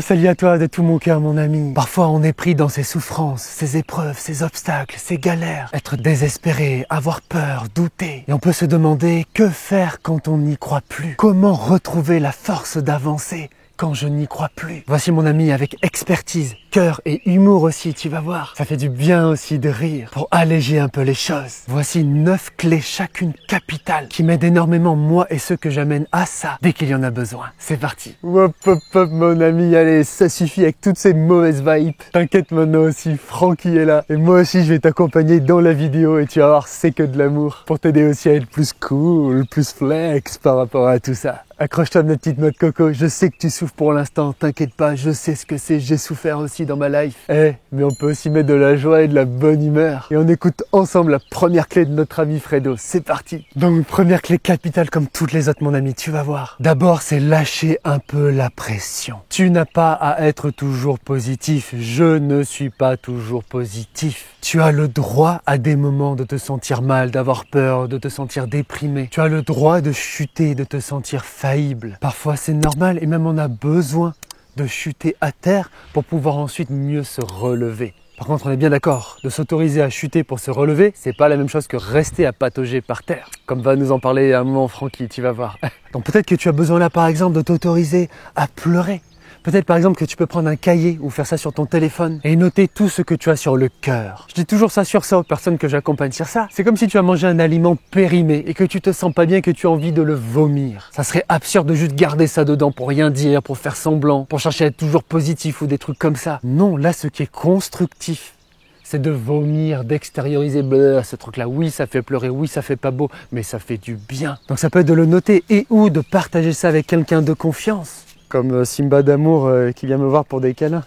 Salut à toi de tout mon cœur, mon ami. Parfois, on est pris dans ces souffrances, ces épreuves, ces obstacles, ces galères. Être désespéré, avoir peur, douter. Et on peut se demander que faire quand on n'y croit plus. Comment retrouver la force d'avancer quand je n'y crois plus? Voici mon ami avec expertise, cœur et humour aussi, tu vas voir. Ça fait du bien aussi de rire pour alléger un peu les choses. Voici 9 clés, chacune capitales, qui m'aident énormément moi et ceux que j'amène à ça dès qu'il y en a besoin. C'est parti. Hop hop hop mon ami, allez, ça suffit avec toutes ces mauvaises vibes. T'inquiète maintenant aussi, Francky est là. Et moi aussi je vais t'accompagner dans la vidéo et tu vas voir, c'est que de l'amour. Pour t'aider aussi à être plus cool, plus flex par rapport à tout ça. Accroche-toi ma petite noix de coco, je sais que tu souffres pour l'instant, t'inquiète pas, je sais ce que c'est, j'ai souffert aussi dans ma life. Mais on peut aussi mettre de la joie et de la bonne humeur. Et on écoute ensemble la première clé de notre ami Fredo, c'est parti. Donc première clé capitale comme toutes les autres mon ami, tu vas voir. D'abord c'est lâcher un peu la pression. Tu n'as pas à être toujours positif, je ne suis pas toujours positif. Tu as le droit à des moments de te sentir mal, d'avoir peur, de te sentir déprimé. Tu as le droit de chuter, de te sentir faillible. Parfois c'est normal et même on a besoin de chuter à terre pour pouvoir ensuite mieux se relever. Par contre on est bien d'accord, de s'autoriser à chuter pour se relever, c'est pas la même chose que rester à patauger par terre. Comme va nous en parler à un moment Francky, tu vas voir. Donc peut-être que tu as besoin là par exemple de t'autoriser à pleurer. Peut-être par exemple que tu peux prendre un cahier ou faire ça sur ton téléphone et noter tout ce que tu as sur le cœur. Je dis toujours ça sur ça aux personnes que j'accompagne sur ça. C'est comme si tu as mangé un aliment périmé et que tu te sens pas bien, que tu as envie de le vomir. Ça serait absurde de juste garder ça dedans pour rien dire, pour faire semblant, pour chercher à être toujours positif ou des trucs comme ça. Non, là ce qui est constructif, c'est de vomir, d'extérioriser ce truc-là. Oui, ça fait pleurer, oui, ça fait pas beau, mais ça fait du bien. Donc ça peut être de le noter et ou de partager ça avec quelqu'un de confiance. Comme Simba d'amour qui vient me voir pour des câlins.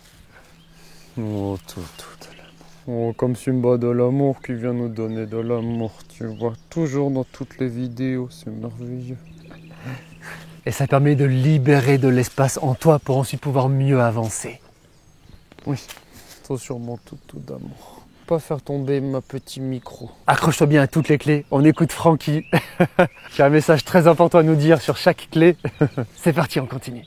Oh, tout de l'amour. Oh, comme Simba de l'amour qui vient nous donner de l'amour. Tu vois, toujours dans toutes les vidéos, c'est merveilleux. Et ça permet de libérer de l'espace en toi pour ensuite pouvoir mieux avancer. Oui, attention mon tout d'amour. Pas faire tomber ma petit micro. Accroche-toi bien à toutes les clés, on écoute Francky. J'ai un message très important à nous dire sur chaque clé. C'est parti, on continue.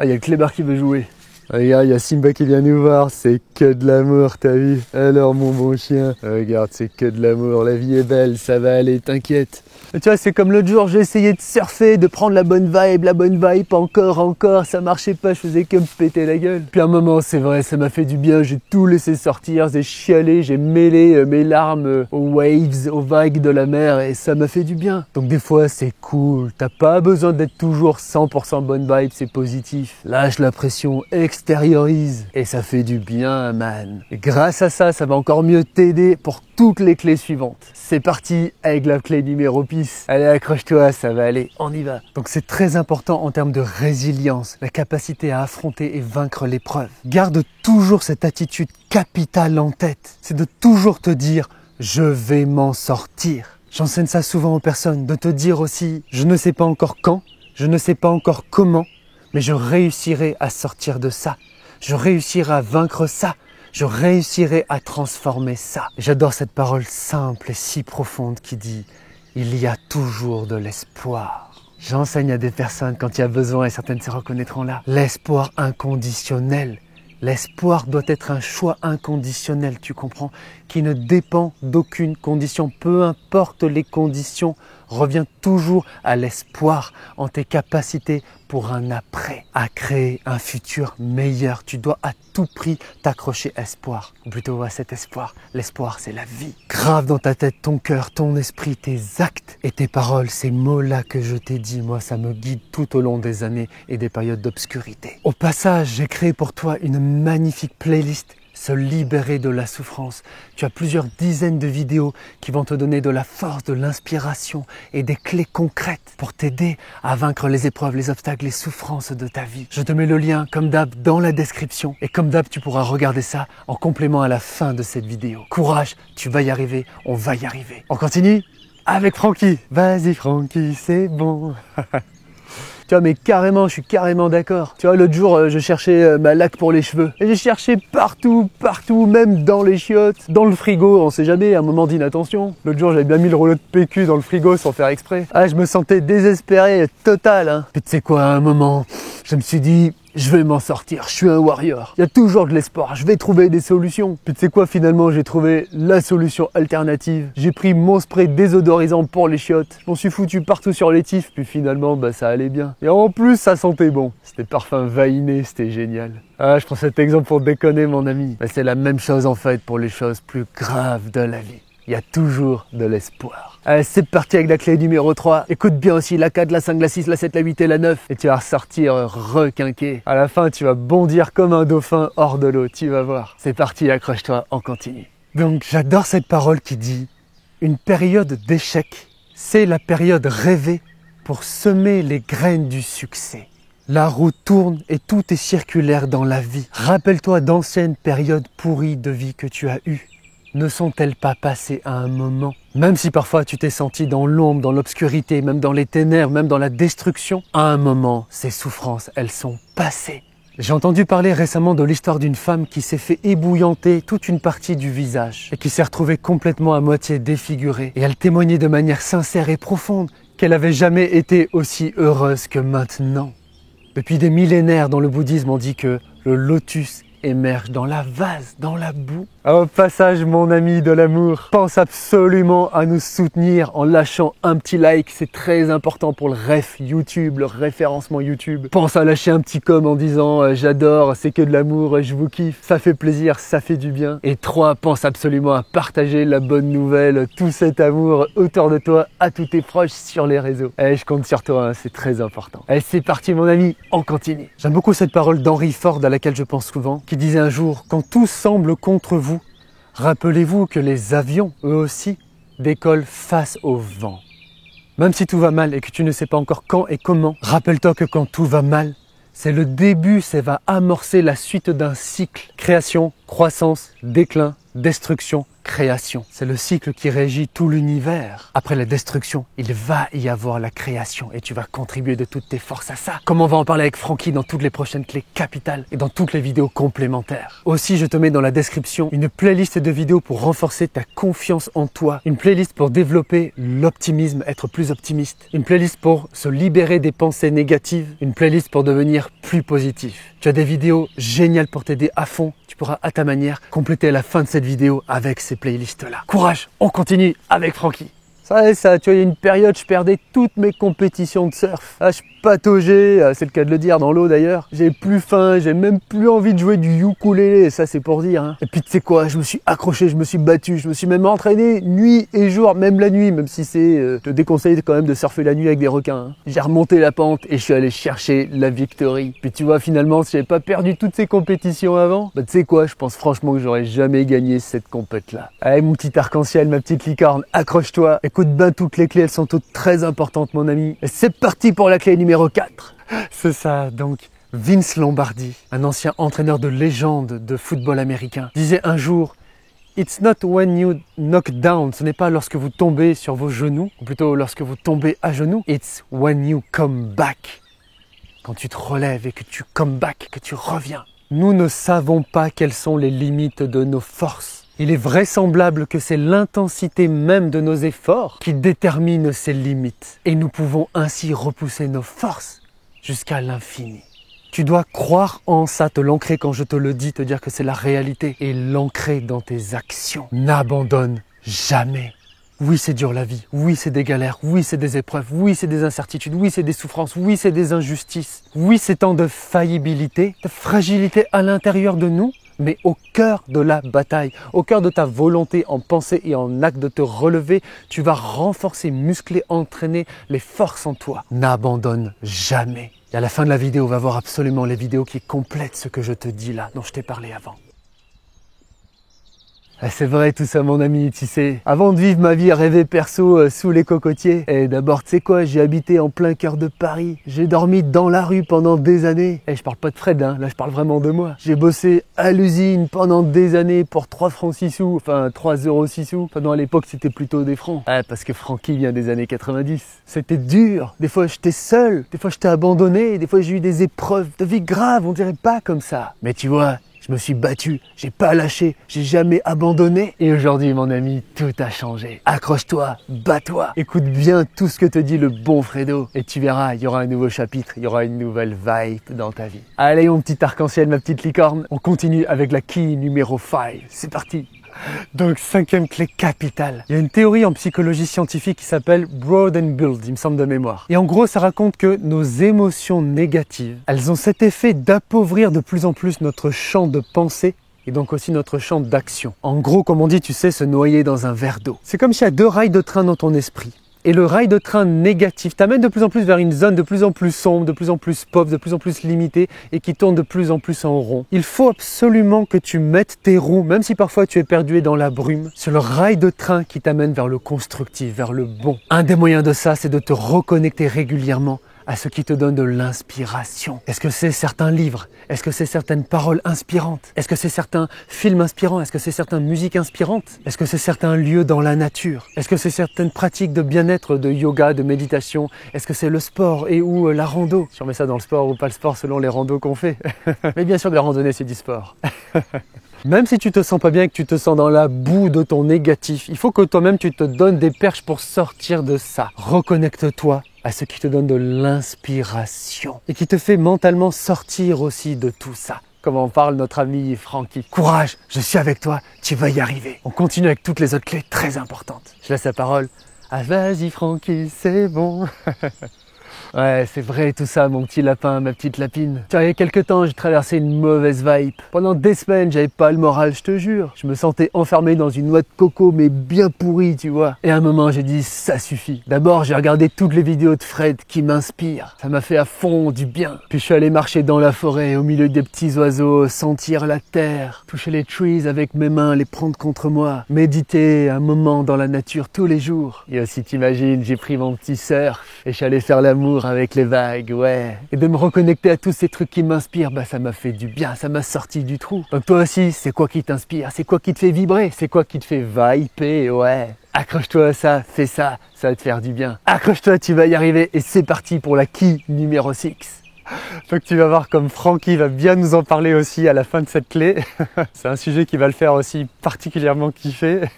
Ah, il y a le clébard qui veut jouer. Regarde, il y a Simba qui vient nous voir, c'est que de l'amour, t'as vu? Alors mon bon chien, regarde, c'est que de l'amour, la vie est belle, ça va aller, t'inquiète. Tu vois, c'est comme l'autre jour, j'ai essayé de surfer, de prendre la bonne vibe, encore, ça marchait pas, je faisais que me péter la gueule. Puis à un moment, c'est vrai, ça m'a fait du bien, j'ai tout laissé sortir, j'ai chialé, j'ai mêlé mes larmes aux waves, aux vagues de la mer et ça m'a fait du bien. Donc des fois, c'est cool, t'as pas besoin d'être toujours 100% bonne vibe, c'est positif. Lâche la pression, extériorise et ça fait du bien, man. Et grâce à ça, ça va encore mieux t'aider pour toutes les clés suivantes. C'est parti avec la clé numéro 10. Allez, accroche-toi, ça va aller, on y va. Donc c'est très important en termes de résilience, la capacité à affronter et vaincre l'épreuve. Garde toujours cette attitude capitale en tête. C'est de toujours te dire « je vais m'en sortir ». J'enseigne ça souvent aux personnes, de te dire aussi « je ne sais pas encore quand, je ne sais pas encore comment, mais je réussirai à sortir de ça. Je réussirai à vaincre ça. Je réussirai à transformer ça. » J'adore cette parole simple et si profonde qui dit « il y a toujours de l'espoir ». J'enseigne à des personnes quand il y a besoin et certaines se reconnaîtront là. L'espoir inconditionnel. L'espoir doit être un choix inconditionnel, tu comprends, qui ne dépend d'aucune condition. Peu importe les conditions, reviens toujours à l'espoir en tes capacités pour un après, à créer un futur meilleur. Tu dois à tout prix t'accrocher à espoir, ou plutôt à cet espoir. L'espoir, c'est la vie. Grave dans ta tête, ton cœur, ton esprit, tes actes et tes paroles, ces mots-là que je t'ai dit, moi, ça me guide tout au long des années et des périodes d'obscurité. Au passage, j'ai créé pour toi une magnifique playlist. Se libérer de la souffrance. Tu as plusieurs dizaines de vidéos qui vont te donner de la force, de l'inspiration et des clés concrètes pour t'aider à vaincre les épreuves, les obstacles, les souffrances de ta vie. Je te mets le lien, comme d'hab, dans la description. Et comme d'hab, tu pourras regarder ça en complément à la fin de cette vidéo. Courage, tu vas y arriver, on va y arriver. On continue avec Francky. Vas-y Francky, c'est bon. Tu vois, mais carrément, je suis carrément d'accord. Tu vois, l'autre jour, je cherchais ma laque pour les cheveux. Et j'ai cherché partout, même dans les chiottes, dans le frigo, on sait jamais, un moment d'inattention. L'autre jour, j'avais bien mis le rouleau de PQ dans le frigo sans faire exprès. Ah, je me sentais désespéré, total, hein. Puis tu sais quoi, à un moment, je me suis dit, je vais m'en sortir, je suis un warrior. Il y a toujours de l'espoir, je vais trouver des solutions. Puis tu sais quoi, finalement, j'ai trouvé la solution alternative. J'ai pris mon spray désodorisant pour les chiottes. Je m'en suis foutu partout sur les tifs, puis finalement, bah ça allait bien. Et en plus, ça sentait bon. C'était parfum vainé, c'était génial. Ah, je prends cet exemple pour déconner, mon ami. Mais c'est la même chose en fait pour les choses plus graves de la vie. Il y a toujours de l'espoir. Allez, c'est parti avec la clé numéro 3. Écoute bien aussi la 4, la 5, la 6, la 7, la 8 et la 9. Et tu vas ressortir requinqué. À la fin, tu vas bondir comme un dauphin hors de l'eau. Tu vas voir. C'est parti, accroche-toi, on continue. Donc, j'adore cette parole qui dit « Une période d'échec, c'est la période rêvée pour semer les graines du succès. » La roue tourne et tout est circulaire dans la vie. Rappelle-toi d'anciennes périodes pourries de vie que tu as eues. Ne sont-elles pas passées à un moment? Même si parfois tu t'es senti dans l'ombre, dans l'obscurité, même dans les ténèbres, même dans la destruction, à un moment, ces souffrances, elles sont passées. J'ai entendu parler récemment de l'histoire d'une femme qui s'est fait ébouillanter toute une partie du visage et qui s'est retrouvée complètement à moitié défigurée. Et elle témoignait de manière sincère et profonde qu'elle n'avait jamais été aussi heureuse que maintenant. Depuis des millénaires dans le bouddhisme, on dit que le lotus émerge dans la vase, dans la boue. Au passage, mon ami de l'amour, pense absolument à nous soutenir en lâchant un petit like. C'est très important pour le ref YouTube, le référencement YouTube. Pense à lâcher un petit com en disant j'adore, c'est que de l'amour, je vous kiffe. Ça fait plaisir, ça fait du bien. Et 3, pense absolument à partager la bonne nouvelle, tout cet amour autour de toi, à tous tes proches sur les réseaux. Je compte sur toi, hein, c'est très important. Allez, c'est parti mon ami, on continue. J'aime beaucoup cette parole d'Henry Ford à laquelle je pense souvent, qui disait un jour « Quand tout semble contre vous, rappelez-vous que les avions, eux aussi, décollent face au vent. » Même si tout va mal et que tu ne sais pas encore quand et comment, rappelle-toi que quand tout va mal, c'est le début, ça va amorcer la suite d'un cycle. Création, croissance, déclin, destruction, création. C'est le cycle qui régit tout l'univers. Après la destruction, il va y avoir la création et tu vas contribuer de toutes tes forces à ça. Comme on va en parler avec Francky dans toutes les prochaines clés capitales et dans toutes les vidéos complémentaires. Aussi, je te mets dans la description une playlist de vidéos pour renforcer ta confiance en toi. Une playlist pour développer l'optimisme, être plus optimiste. Une playlist pour se libérer des pensées négatives. Une playlist pour devenir plus positif. Tu as des vidéos géniales pour t'aider à fond. Tu pourras à ta manière compléter la fin de cette vidéo avec ces playlists-là. Courage, on continue avec Francky. Ça, tu vois, il y a une période, je perdais toutes mes compétitions de surf. Je pataugeais, c'est le cas de le dire, dans l'eau d'ailleurs. J'ai plus faim, j'ai même plus envie de jouer du ukulélé, ça c'est pour dire. Et puis tu sais quoi, je me suis accroché, je me suis battu, je me suis même entraîné nuit et jour, même la nuit, même si je te déconseille quand même de surfer la nuit avec des requins. J'ai remonté la pente et je suis allé chercher la victory. Puis tu vois, finalement, si j'avais pas perdu toutes ces compétitions avant, tu sais quoi, je pense franchement que j'aurais jamais gagné cette compète-là. Allez mon petit arc-en-ciel, ma petite licorne, accroche-toi. Écoute bien, toutes les clés, elles sont toutes très importantes mon ami. Et c'est parti pour la clé numéro 4. C'est ça, donc Vince Lombardi, un ancien entraîneur de légende de football américain, disait un jour « It's not when you knock down », ce n'est pas lorsque vous tombez sur vos genoux, ou plutôt lorsque vous tombez à genoux, « It's when you come back », quand tu te relèves et que tu come back, que tu reviens. Nous ne savons pas quelles sont les limites de nos forces. Il est vraisemblable que c'est l'intensité même de nos efforts qui détermine ces limites. Et nous pouvons ainsi repousser nos forces jusqu'à l'infini. Tu dois croire en ça, te l'ancrer quand je te le dis, te dire que c'est la réalité et l'ancrer dans tes actions. N'abandonne jamais. Oui, c'est dur la vie. Oui, c'est des galères. Oui, c'est des épreuves. Oui, c'est des incertitudes. Oui, c'est des souffrances. Oui, c'est des injustices. Oui, c'est tant de faillibilité, de fragilité à l'intérieur de nous. Mais au cœur de la bataille, au cœur de ta volonté en pensée et en acte de te relever, tu vas renforcer, muscler, entraîner les forces en toi. N'abandonne jamais. Et à la fin de la vidéo, on va voir absolument les vidéos qui complètent ce que je te dis là, dont je t'ai parlé avant. C'est vrai tout ça mon ami, tu sais, avant de vivre ma vie rêvée perso sous les cocotiers, et d'abord tu sais quoi, j'ai habité en plein cœur de Paris, j'ai dormi dans la rue pendant des années, et je parle pas de Fred, là je parle vraiment de moi. J'ai bossé à l'usine pendant des années pour 3 francs 6 sous, enfin 3 € 6 sous, enfin non à l'époque c'était plutôt des francs, parce que Francky vient des années 90. C'était dur, des fois j'étais seul, des fois j'étais abandonné, des fois j'ai eu des épreuves de vie graves, on dirait pas comme ça. Mais tu vois, je me suis battu, j'ai pas lâché, j'ai jamais abandonné. Et aujourd'hui, mon ami, tout a changé. Accroche-toi, bats-toi, écoute bien tout ce que te dit le bon Fredo. Et tu verras, il y aura un nouveau chapitre, il y aura une nouvelle vibe dans ta vie. Allez, mon petit arc-en-ciel, ma petite licorne, on continue avec la key numéro 5. C'est parti. Donc, 5e clé capitale. Il y a une théorie en psychologie scientifique qui s'appelle Broaden Build, il me semble de mémoire. Et en gros, ça raconte que nos émotions négatives, elles ont cet effet d'appauvrir de plus en plus notre champ de pensée et donc aussi notre champ d'action. En gros, comme on dit, tu sais, se noyer dans un verre d'eau. C'est comme s'il y a 2 rails de train dans ton esprit. Et le rail de train négatif t'amène de plus en plus vers une zone de plus en plus sombre, de plus en plus pauvre, de plus en plus limitée et qui tourne de plus en plus en rond. Il faut absolument que tu mettes tes roues, même si parfois tu es perdu dans la brume, sur le rail de train qui t'amène vers le constructif, vers le bon. Un des moyens de ça, c'est de te reconnecter régulièrement à ce qui te donne de l'inspiration. Est-ce que c'est certains livres? Est-ce que c'est certaines paroles inspirantes? Est-ce que c'est certains films inspirants? Est-ce que c'est certaines musiques inspirantes? Est-ce que c'est certains lieux dans la nature? Est-ce que c'est certaines pratiques de bien-être, de yoga, de méditation? Est-ce que c'est le sport et ou la rando? Si on met ça dans le sport ou pas le sport selon les randos qu'on fait. Mais bien sûr que la randonnée c'est du sport. Même si tu te sens pas bien et que tu te sens dans la boue de ton négatif, il faut que toi-même tu te donnes des perches pour sortir de ça. Reconnecte-toi à ce qui te donne de l'inspiration et qui te fait mentalement sortir aussi de tout ça. Comme en parle notre ami Francky. Courage, je suis avec toi, tu vas y arriver. On continue avec toutes les autres clés très importantes. Je laisse la parole à vas-y Francky, c'est bon. Ouais, c'est vrai tout ça, mon petit lapin, ma petite lapine. Tiens, il y a quelques temps, j'ai traversé une mauvaise vibe. Pendant des semaines, j'avais pas le moral, je te jure. Je me sentais enfermé dans une noix de coco, mais bien pourrie, tu vois. Et à un moment, j'ai dit, ça suffit. D'abord, j'ai regardé toutes les vidéos de Fred qui m'inspirent. Ça m'a fait à fond du bien. Puis je suis allé marcher dans la forêt, au milieu des petits oiseaux, sentir la terre, toucher les trees avec mes mains, les prendre contre moi, méditer un moment dans la nature tous les jours. Et aussi, t'imagines, j'ai pris mon petit surf et je suis allé faire l'amour avec les vagues, ouais. Et de me reconnecter à tous ces trucs qui m'inspirent, bah ça m'a fait du bien, ça m'a sorti du trou. Donc toi aussi, c'est quoi qui t'inspire? C'est quoi qui te fait vibrer? C'est quoi qui te fait viper, ouais. Accroche-toi à ça, fais ça, ça va te faire du bien. Accroche-toi, tu vas y arriver et c'est parti pour la key numéro 6. Donc tu vas voir comme Francky va bien nous en parler aussi à la fin de cette clé. C'est un sujet qui va le faire aussi particulièrement kiffer.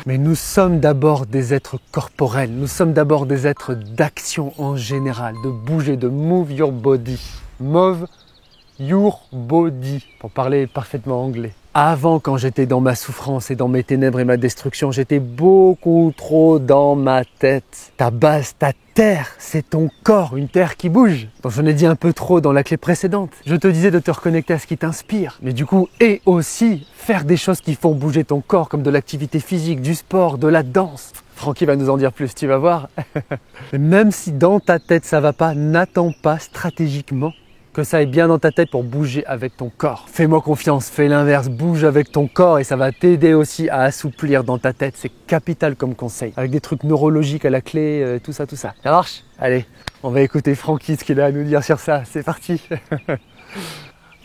Mais nous sommes d'abord des êtres corporels, nous sommes d'abord des êtres d'action en général, de bouger, de move your body. Move your body, pour parler parfaitement anglais. Avant, quand j'étais dans ma souffrance et dans mes ténèbres et ma destruction, j'étais beaucoup trop dans ma tête. Ta base, ta terre, c'est ton corps, une terre qui bouge. Donc j'en ai dit un peu trop dans la clé précédente. Je te disais de te reconnecter à ce qui t'inspire, mais du coup, et aussi faire des choses qui font bouger ton corps, comme de l'activité physique, du sport, de la danse. Francky va nous en dire plus, tu vas voir. Mais même si dans ta tête ça va pas, n'attends pas stratégiquement que ça aille bien dans ta tête pour bouger avec ton corps. Fais-moi confiance, fais l'inverse, bouge avec ton corps et ça va t'aider aussi à assouplir dans ta tête. C'est capital comme conseil. Avec des trucs neurologiques à la clé, tout ça. Ça marche? Allez, on va écouter Francky ce qu'il a à nous dire sur ça. C'est parti.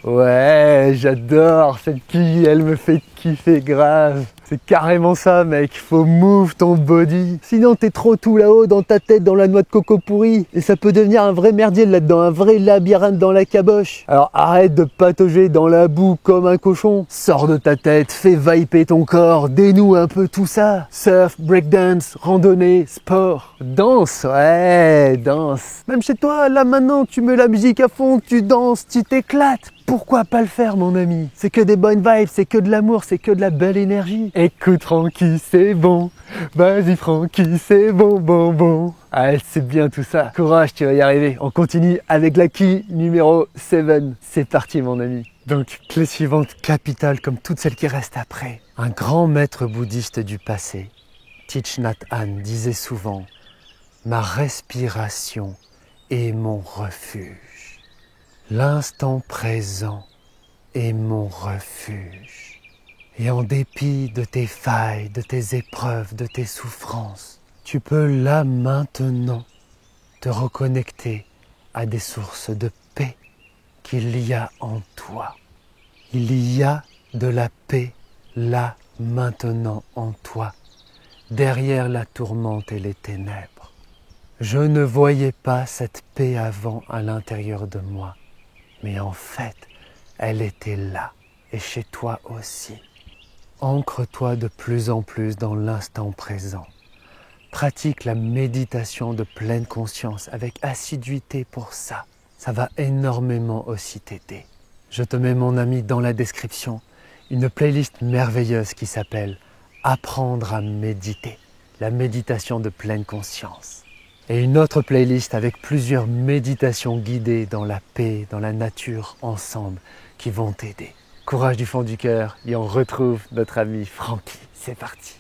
Ouais, j'adore cette quille, elle me fait kiffer grave. C'est carrément ça, mec, faut move ton body. Sinon t'es trop tout là-haut dans ta tête, dans la noix de coco pourrie. Et ça peut devenir un vrai merdier là-dedans, un vrai labyrinthe dans la caboche. Alors arrête de patauger dans la boue comme un cochon. Sors de ta tête, fais viper ton corps, dénoue un peu tout ça. Surf, breakdance, randonnée, sport. Danse, ouais, danse. Même chez toi, là maintenant, tu mets la musique à fond, tu danses, tu t'éclates. Pourquoi pas le faire, mon ami? C'est que des bonnes vibes, c'est que de l'amour, c'est que de la belle énergie. Écoute Francky, c'est bon. Vas-y Francky, c'est bon, bon. Ah, c'est bien tout ça. Courage, tu vas y arriver. On continue avec la key numéro 7. C'est parti, mon ami. Donc, clé suivante capitale comme toutes celles qui restent après. Un grand maître bouddhiste du passé, Thich Nhat Hanh, disait souvent « Ma respiration est mon refuge. L'instant présent est mon refuge. Et en dépit de tes failles, de tes épreuves, de tes souffrances, tu peux là maintenant te reconnecter à des sources de paix qu'il y a en toi. Il y a de la paix là maintenant en toi, derrière la tourmente et les ténèbres. Je ne voyais pas cette paix avant à l'intérieur de moi. Mais en fait, elle était là et chez toi aussi. Ancre-toi de plus en plus dans l'instant présent. Pratique la méditation de pleine conscience avec assiduité pour ça. Ça va énormément aussi t'aider. Je te mets, mon ami, dans la description une playlist merveilleuse qui s'appelle « Apprendre à méditer », la méditation de pleine conscience. Et une autre playlist avec plusieurs méditations guidées dans la paix, dans la nature, ensemble, qui vont t'aider. Courage du fond du cœur et on retrouve notre ami Francky. C'est parti.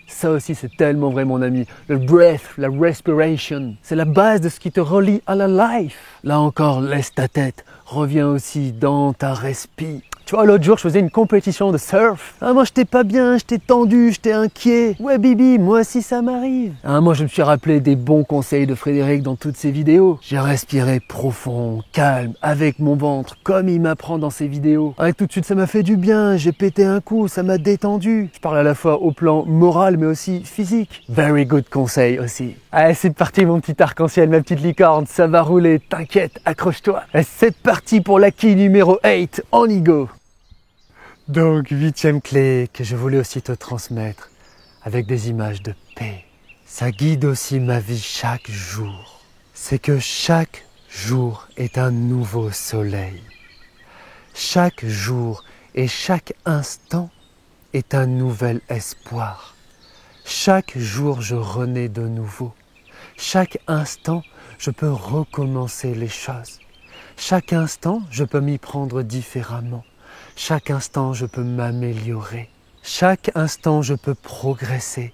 Ça aussi, c'est tellement vrai, mon ami. Le breath, la respiration, c'est la base de ce qui te relie à la life. Là encore, laisse ta tête. Reviens aussi dans ta respi. Tu vois, l'autre jour, je faisais une compétition de surf. Moi, j'étais pas bien, j'étais tendu, j'étais inquiet. Ouais, Bibi, moi aussi, ça m'arrive. Moi, je me suis rappelé des bons conseils de Frédéric dans toutes ses vidéos. J'ai respiré profond, calme, avec mon ventre, comme il m'apprend dans ses vidéos. Tout de suite, ça m'a fait du bien. J'ai pété un coup, ça m'a détendu. Je parle à la fois au plan moral, mais aussi physique. Very good conseil aussi. Allez, c'est parti, mon petit arc-en-ciel, ma petite licorne. Ça va rouler, t'inquiète, accroche-toi. C'est parti pour la key numéro 8. On y go. Donc, 8e clé que je voulais aussi te transmettre avec des images de paix. Ça guide aussi ma vie chaque jour. C'est que chaque jour est un nouveau soleil. Chaque jour et chaque instant est un nouvel espoir. Chaque jour, je renais de nouveau. Chaque instant, je peux recommencer les choses. Chaque instant, je peux m'y prendre différemment. Chaque instant, je peux m'améliorer. Chaque instant, je peux progresser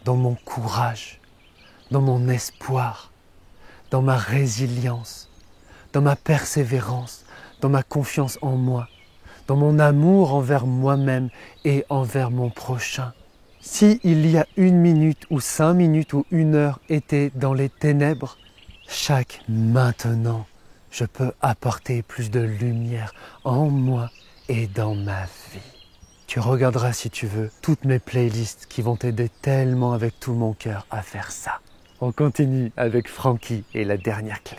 dans mon courage, dans mon espoir, dans ma résilience, dans ma persévérance, dans ma confiance en moi, dans mon amour envers moi-même et envers mon prochain. Si il y a 1 minute ou 5 minutes ou 1 heure été dans les ténèbres, chaque maintenant, je peux apporter plus de lumière en moi et dans ma vie. Tu regarderas si tu veux toutes mes playlists qui vont t'aider tellement avec tout mon cœur à faire ça. On continue avec Francky et la dernière clé.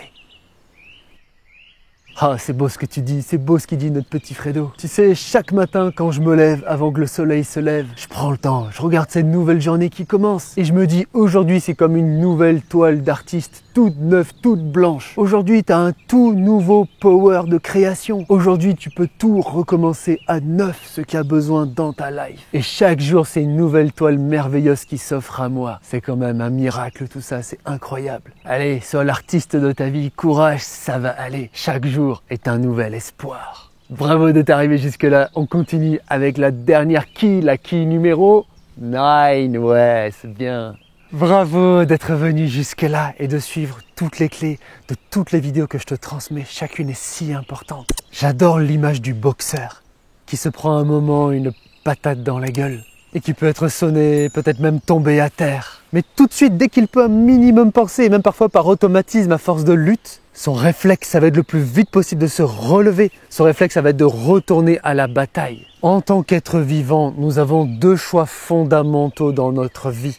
C'est beau ce que tu dis, c'est beau ce qu'il dit notre petit Fredo. Tu sais, chaque matin quand je me lève, avant que le soleil se lève, je prends le temps, je regarde cette nouvelle journée qui commence. Et je me dis, aujourd'hui c'est comme une nouvelle toile d'artiste, toute neuve, toute blanche. Aujourd'hui tu as un tout nouveau power de création. Aujourd'hui tu peux tout recommencer à neuf, ce qu'il y a besoin dans ta life. Et chaque jour c'est une nouvelle toile merveilleuse qui s'offre à moi. C'est quand même un miracle tout ça, c'est incroyable. Allez, sois l'artiste de ta vie, courage, ça va aller. Chaque jour est un nouvel espoir. Bravo de t'arriver jusque là. On continue avec la dernière key, la key numéro 9. Ouais, c'est bien. Bravo d'être venu jusque là et de suivre toutes les clés de toutes les vidéos que je te transmets. Chacune est si importante. J'adore l'image du boxeur qui se prend un moment une patate dans la gueule et qui peut être sonné, peut-être même tombé à terre. Mais tout de suite, dès qu'il peut un minimum penser, et même parfois par automatisme à force de lutte, son réflexe, ça va être le plus vite possible de se relever. Son réflexe, ça va être de retourner à la bataille. En tant qu'être vivant, nous avons 2 choix fondamentaux dans notre vie.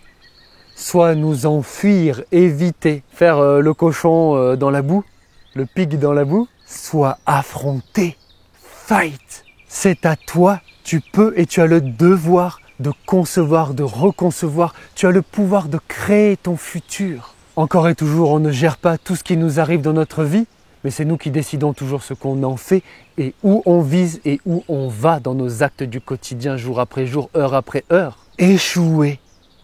Soit nous enfuir, éviter, faire le cochon dans la boue, le pig dans la boue, soit affronter, fight. C'est à toi, tu peux et tu as le devoir de concevoir, de reconcevoir. Tu as le pouvoir de créer ton futur. Encore et toujours, on ne gère pas tout ce qui nous arrive dans notre vie, mais c'est nous qui décidons toujours ce qu'on en fait et où on vise et où on va dans nos actes du quotidien, jour après jour, heure après heure. Échouer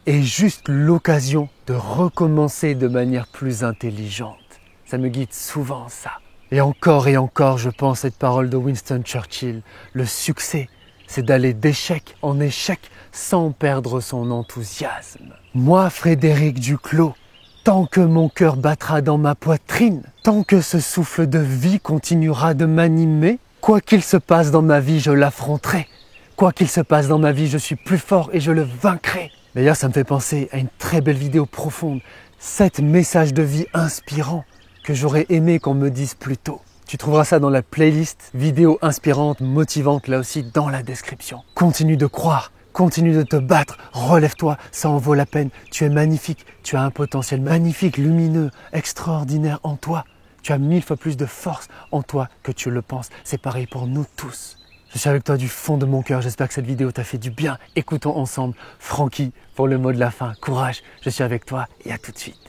est juste l'occasion de recommencer de manière plus intelligente. Ça me guide souvent, ça. Et encore, je pense cette parole de Winston Churchill. Le succès, c'est d'aller d'échec en échec sans perdre son enthousiasme. Moi, Frédéric Duclos, tant que mon cœur battra dans ma poitrine, tant que ce souffle de vie continuera de m'animer, quoi qu'il se passe dans ma vie, je l'affronterai. Quoi qu'il se passe dans ma vie, je suis plus fort et je le vaincrai. D'ailleurs, ça me fait penser à une très belle vidéo profonde, 7 messages de vie inspirants que j'aurais aimé qu'on me dise plus tôt. Tu trouveras ça dans la playlist vidéo inspirante, motivante, là aussi dans la description. Continue de croire, continue de te battre, relève-toi, ça en vaut la peine. Tu es magnifique, tu as un potentiel magnifique, lumineux, extraordinaire en toi. Tu as 1000 fois plus de force en toi que tu le penses. C'est pareil pour nous tous. Je suis avec toi du fond de mon cœur, j'espère que cette vidéo t'a fait du bien. Écoutons ensemble Francky pour le mot de la fin. Courage, je suis avec toi et à tout de suite.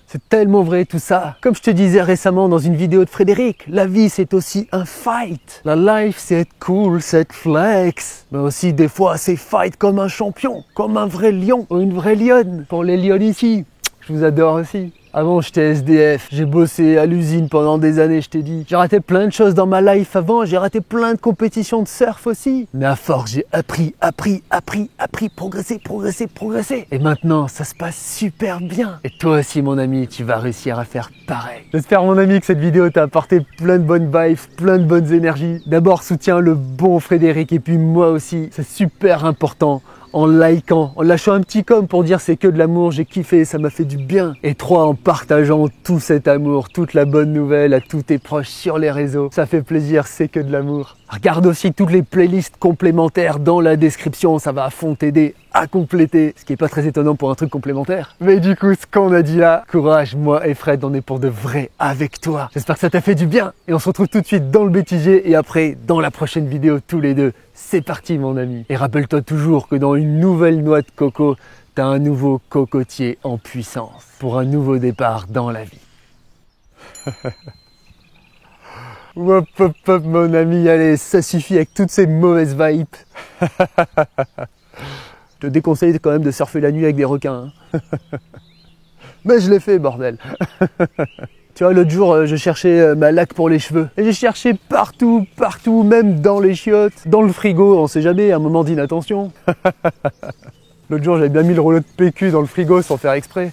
C'est tellement vrai tout ça. Comme je te disais récemment dans une vidéo de Frédéric, la vie c'est aussi un fight. La life c'est être cool, c'est être flex. Mais aussi des fois c'est fight comme un champion, comme un vrai lion ou une vraie lionne. Pour les lions ici, je vous adore aussi. Avant j'étais SDF, j'ai bossé à l'usine pendant des années, je t'ai dit. J'ai raté plein de choses dans ma life avant, j'ai raté plein de compétitions de surf aussi. Mais à force j'ai appris, progressé. Et maintenant ça se passe super bien. Et toi aussi mon ami, tu vas réussir à faire pareil. J'espère mon ami que cette vidéo t'a apporté plein de bonnes vibes, plein de bonnes énergies. D'abord soutiens le bon Frédéric et puis moi aussi, c'est super important. En likant, en lâchant un petit com pour dire c'est que de l'amour, j'ai kiffé, ça m'a fait du bien. Et 3, en partageant tout cet amour, toute la bonne nouvelle à tous tes proches sur les réseaux. Ça fait plaisir, c'est que de l'amour. Regarde aussi toutes les playlists complémentaires dans la description, ça va à fond t'aider à compléter. Ce qui est pas très étonnant pour un truc complémentaire. Mais du coup, ce qu'on a dit là, courage, moi et Fred, on est pour de vrai avec toi. J'espère que ça t'a fait du bien. Et on se retrouve tout de suite dans le bêtisier et après dans la prochaine vidéo tous les deux. C'est parti mon ami. Et rappelle-toi toujours que dans une nouvelle noix de coco, t'as un nouveau cocotier en puissance pour un nouveau départ dans la vie. Hop, hop, hop, mon ami, allez, ça suffit avec toutes ces mauvaises vibes. Je te déconseille quand même de surfer la nuit avec des requins. Hein. Mais je l'ai fait, bordel. Tu vois, l'autre jour, je cherchais ma laque pour les cheveux. Et j'ai cherché partout, même dans les chiottes, dans le frigo, on sait jamais, un moment d'inattention. L'autre jour, j'avais bien mis le rouleau de PQ dans le frigo sans faire exprès.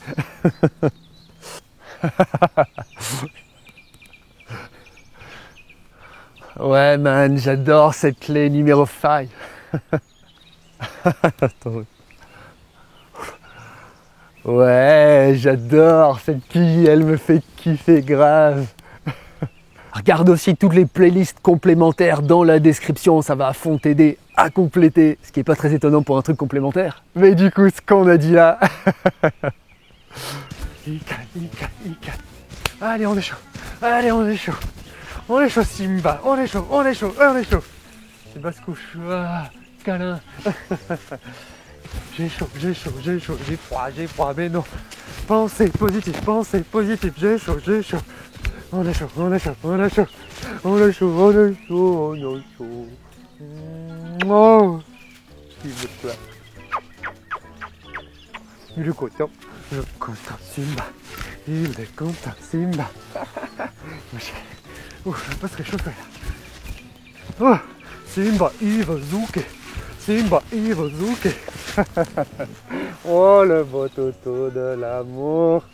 Ouais, man, j'adore cette clé numéro 5. Attends. Ouais, j'adore cette quille, elle me fait kiffer grave. Regarde aussi toutes les playlists complémentaires dans la description, ça va à fond t'aider à compléter. Ce qui est pas très étonnant pour un truc complémentaire. Mais du coup, ce qu'on a dit là... Ika. Allez, on est chaud. On est chaud, Simba. On est chaud. Simba se couche. Ah, câlin. J'ai chaud, j'ai froid, mais non. Pensez positif, j'ai chaud. On est chaud. Oh, il me plaît. Il est content, Simba. Il est content, Simba. Oh, je pas très chaud là. Oh, Simba, il va zouker. Oh, le beau toto de l'amour.